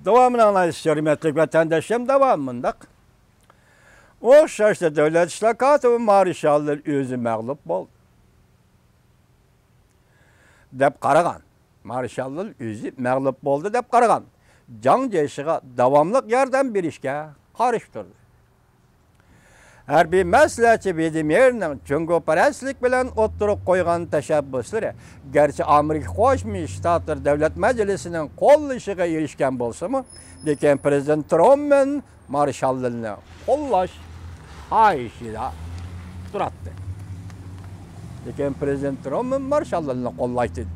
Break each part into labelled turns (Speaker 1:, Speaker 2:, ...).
Speaker 1: Devamını anlayış hürmetli vatandaşım devamındak. O şaştı devlet işlakatı ve marişallar özü mağlup oldu. Dep qaragan. Marişallar özü mağlup oldu dep qaragan. Can ceşiğe davamlıq yardım berişke qarıştırdı. Harbiy maslahatchi Vladimir Jungo parastlik bilan o'ttirib qo'ygan tashabbuslari garchi Amerika Qo'shma Shtatlar Davlat Majlisining qo'llashiga erishgan bo'lsa-mu, lekin prezident Trumpning marshallarni qo'llash xohishida turadi. Lekin prezident Trumpning marshallarni qo'llaydi.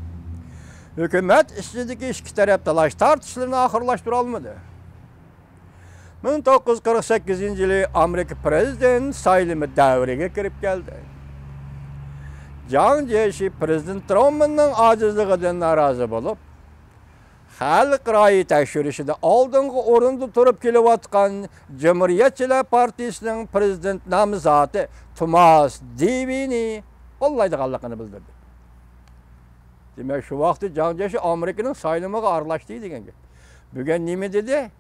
Speaker 1: Hukumat ichidagi ikki taraf talash tortishlarni oxirlashtira olmadi. 1948-yılı Amerika prezident saylimi davriga kirib keldi. Can ceşi prezident Trump'ның acizligidan narazi bo'lib, xalq ra'yi tekshirishida oldingi o'rinda turib kelayotgan Cumhuriyetçiler Partiyasining prezident nomzodi Thomas Devini qo'llaydiganligini bildirdi. Demak, shu vaqtda Can ceşi Amerikaning saylimiga aralashdi degan gap. Bugun nima dedi?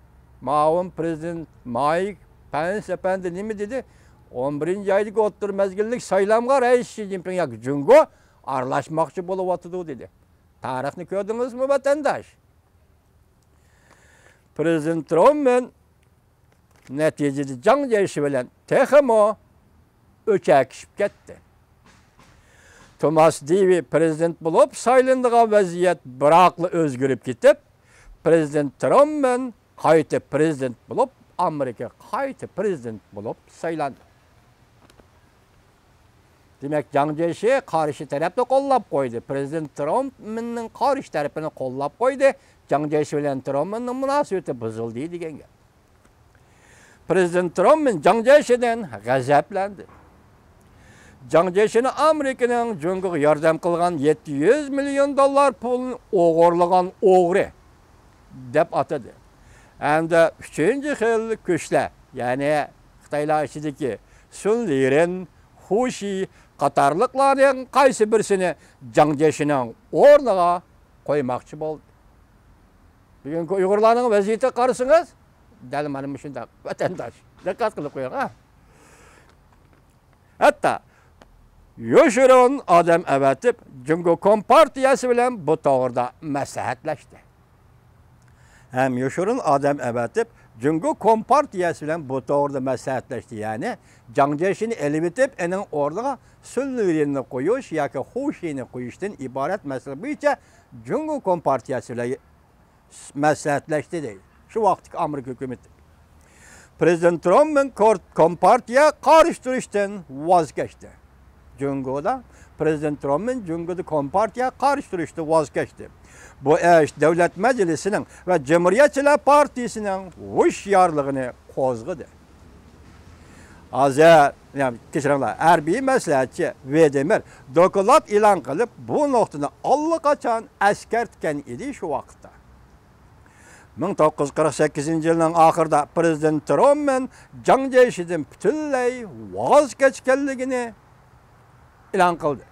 Speaker 1: Ma'lum prezident Mike Pence efendi nima dedi? 11. aylık o'ttir mezgillik saylamga rais Xi Jinping Jungo aralashmoqchi bo'lyapti dedi. Tarixni ko'rdingizmi vatandosh? Prezident Trump'ning natijada Can ceşi bilan texmo o'chakishib ketdi. Thomas Devi prezident bo'lib saylandigan vaziyat biroqli o'zgarib ketib, prezident Trump'ning qayta prezident bo'lib, Amerika qayta prezident bo'lib saylandi. Demak, Can ceşi qarshi tarafni qo'llab qo'ydi. Prezident Trump'ning qarshi tarafini qo'llab qo'ydi. Can ceşi bilan Trump'ning munosabati buzildi degan gap. Prezident Trump Can ceşidan g'azablandi. Can ceşini Amerikaning Jungoga yordam qilgan 700 million dollar pulni o'g'irlagan o'g'ri deb atadi. Endi 3-chi xil kuchlar, ya'ni Xitoylar ichidagi Sun Liren, Hushi qatorliqlarning qaysi birisini Can ceşining o'rniga qo'ymoqchi bo'ldi. Bugungi Uyg'urlarning vaziyati qarasangiz, dal mana shunday vatandosh. Diqqat qilib qo'ying, ha. Hatto Yoshirin odam avatib, Jungo Kompartiyasi bilan bu to'g'rida maslahatlashdi. Hem Yoshirin odam avatib, Jungo Kompartiyasi bilan bu to'g'rida maslahatlashdi. Ya'ni Can ceşini elib etib, uning o'rniga Sun Lirenni qo'yish yoki Hushini qo'yishdan iborat masala bo'yicha Jungo Kompartiyasi bilan maslahatlashdi deydi. Shu vaqtdagi Amerika hukumati. Prezident Trump'ning Kompartiya qarshtirishdan voz kechdi. Jungoda prezident Trump'ning Jungoda Kompartiya qarshtirishdan voz kechdi. Bu ish Davlat Majlisining va Cumhuriyetçiler Partiyasining hushyorligini qo'zg'adi. Hozir, kechiringlar, harbiy maslahatchi Vladimir doklad e'lon qilib, bu nuqtani allaqachon eskartgan edi shu vaqtda. 1948-yilning oxirida prezident Trump'ning Can ceşidan butunlay voz kechganligini e'lon qildi.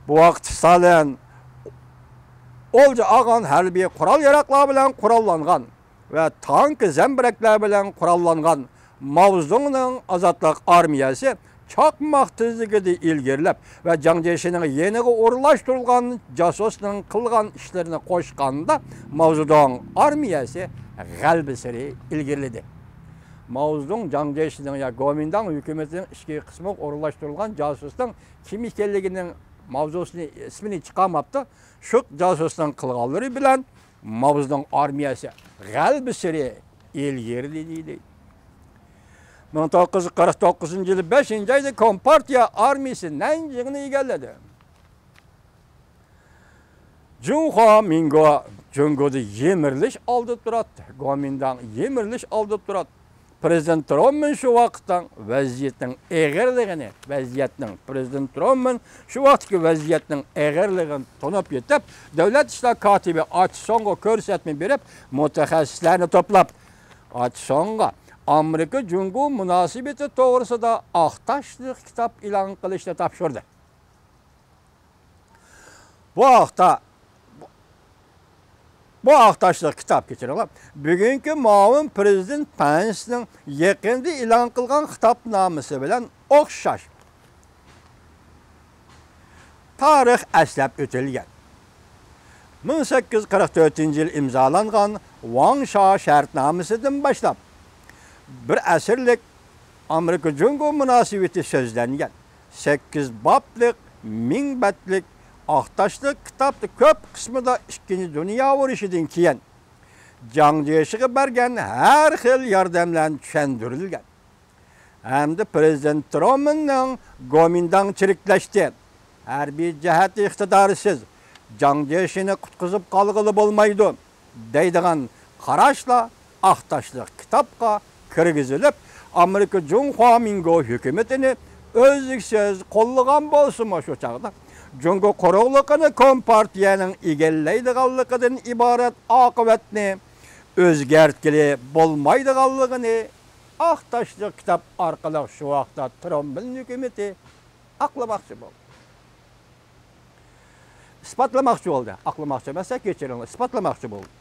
Speaker 1: Bu vaqt Stalin o'lja olgan harbiy qurol-yarog'lar bilan qurollangan va tank zambiraklar bilan qurollangan Mao Zedongning ozodlik armiyasi chaqmoq tezligida ilgarilab va Can ceşining yeniga o'rlashtirilgan jasusning qilgan ishlarini qo'shganda Mao Zedong armiyasi g'alaba sari ilgariladi. Mao Zedong Can ceşining ya Kuomintang hukumatining ichki qismiga o'rlashtirilgan jasusning kim ekanligining mavzusini ismini chiqarmabdi. Shu jasusning qilganlari bilan Mao Zedong armiyasi g'alaba sari ilgariladi. 1949-yılı 5. ayda Kompartiya armiyasi Nanjingni egalladi. Junho Mingo Jungoda yemirilish oldi turadi. Kuomintang yemirilish oldi turadi. Prezident Trump'ning shu vaqtdan vaziyatning eg'irligini, prezident Trump'ning shu vaqtdagi vaziyatning eg'irligini tunib yetib, davlat ishlar kotibi Achsonga ko'rsatma berib, mutaxassislarni to'plab Achsonga Amerika Jungo munosabati to'g'risida aqtashli kitob e'lon qilishni topshirdi. Bu haqda Bu aqtaşlıq kitab keçirilib. Bugünkü muavin prezident Pence'nin yaqında e'lon qilgan xitobnomasi bilan o'xshash. Tarix əslab o'tilgan. 1844-yil imzolangan Wang Sha shartnomasidan boshlab bir asrlik Amerika-Jungo munosabati so'zlangan 8 boblik, 1000 betlik aqtaşlıq kitapda köp qismida 2. Dünya urushidan keyin Jiang Jiechiga bergan har xil yordamlar tushuntirilgan. Hamda prezident Trumanning Kuomintangchiliklashdi. Harbiy jihati iqtidorsiz Jiang Jiechi'ni qutqizib qolg'ili bo'lmaydi deydigan qarashla aqtaşlıq kitapga kirgizilib, Amerika Cumhuriyeti hukumatini o'zliksiz qo'llagan bo'lsa shu chaqda Jungo quruqligini Kompartiyaning egallaydiganligidan iborat oqibatni o'zgartgili bo'lmaydiganligini aqtaşlıq kitap orqali shu vaqtda Trump hukumati aqlamoqchi bo'ldi. İspatlamoqchi bo'ldi. Aqlamoqchi emas, kechiringlar, isbotlamoqchi bo'ldi.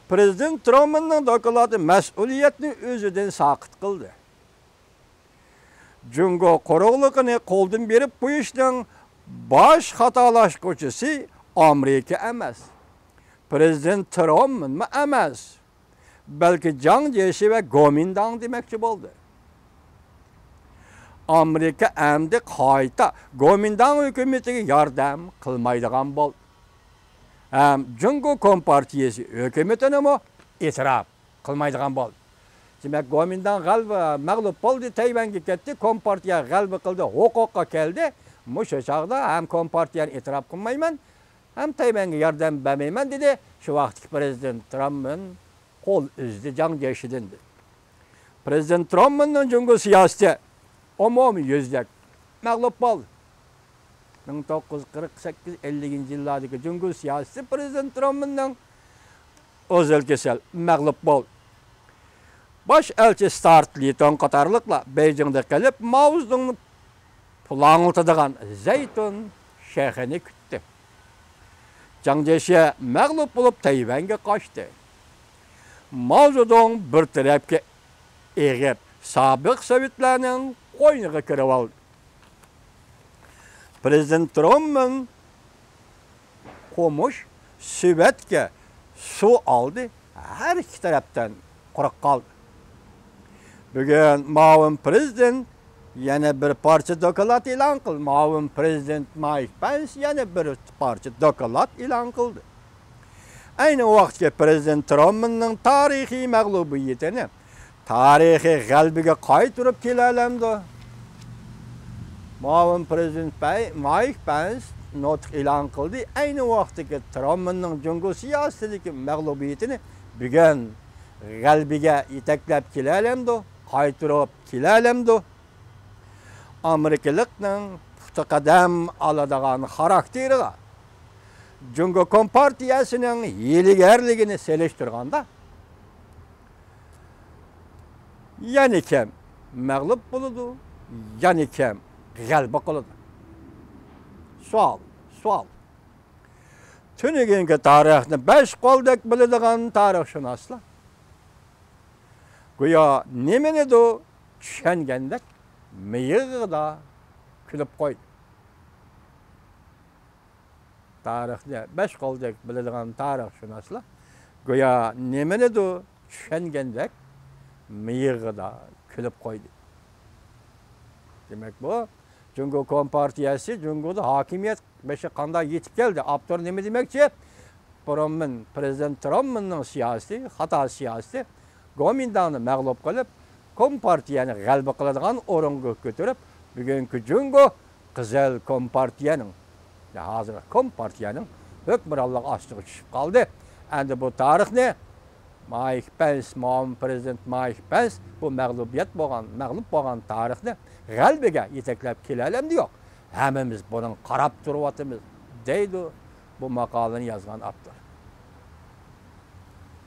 Speaker 1: Prezident Trumpning dokladi mas'uliyatni o'zidan saqit qildi. Jungo quruqligini qo'ldan berib qo'yishning baş xatolashuvchisi Amerika emas. Prezident Trump emas. Balki Jiang Jiechi va Kuomintang demoqchi bo'ldi. Amerika endi qayta Kuomintang hukumatiga yordam qilmaydigan bo'ldi. Jungo Kompartiyasi hukumatini e'tirof qilmaydigan bo'ldi. Demak, Kuomintang mag'lub bo'ldi, Tayvanga ketdi, Kompartiya g'alaba qildi, huquqqa keldi. Mushu chaqda ham Kompartiyani e'tirof qilmayman, ham Tayvanga yordam bermayman dedi. Shu vaqtdagi prezident Trumpning qo'l uzdi Jiang Jiechidan. Prezident Trumpning Jungo siyosati umumiy yuzdak mag'lub bo'ldi. 1948-50 yillardagi Jungo siyosati prezident Trumpning o'zal kasal mag'lub bo'ldi. Baş elçi Start Liton qatarlıqla Beijing'de kelib Mao Zedong'ni planlatidigan Zaytun shahrini kutdi. Jiang Jiechi mag'lub bo'lib Tayvanga qochdi. Mao Zedong bir tarafga egib sobiq sovetlarning qo'yniga kirib oldi. Prezident Trumpning qo'mush Sovetga suv oldi, har ikki tarafdan quruq qoldi. Bugün muavin prezident yana bir parça doklad e'lon qildi. Muavin prezident Mike Pence yana bir parça doklad e'lon qildi. Ayni vaqtda prezident Trumpning tarixiy mag'lubiyatini tarixiy g'albiga qaytarib kelalamdi. Muavin prezident Mike Pence nutq e'lon qildi. Ayni vaqtda Trumpning Jungo siyosatidagi mag'lubiyatini bugun g'albiga yetaklab kelalamdi. Qaytarib kelalamdi. Amerikalikning puxta qadam oladigan xarakteriga Jungo Kompartiyasining yiligarligini selishtirganda yana kim mag'lub bo'ladi, yana kim g'alaba qiladi. Savol. Tunugungi tarixni 5 qo'ldek biladigan tarixshunoslar go'yo nimanidir tushungandek miyig'ida kulib qo'ydi. Tarixni 5 qo'ldek biladigan tarixshunoslar go'yo nimanidir tushungandek miyig'ida kulib qo'ydi. Demak, bu Jungo Kompartiyasi Jungoda hokimiyat beshi qanday yetib keldi? Avtor nima demoqchi? Prezident Trumpning siyosiy, xato siyosati Kuomintangni mag'lub qilib, Kompartiyani g'alaba qiladigan o'ringa ko'tarib, bugungi Jungo Qizil Kompartiyaning, hozir Kompartiyaning hukmronlik ostiga tushib qoldi. Endi bu tarixni Mike Pence, prezident Mike Pence bu mag'lub bo'lgan tarixni g'albiga yetaklab kelalamdi yo'q. Hammamiz buning qarab turyapmiz deydi bu maqolani yozgan avtor.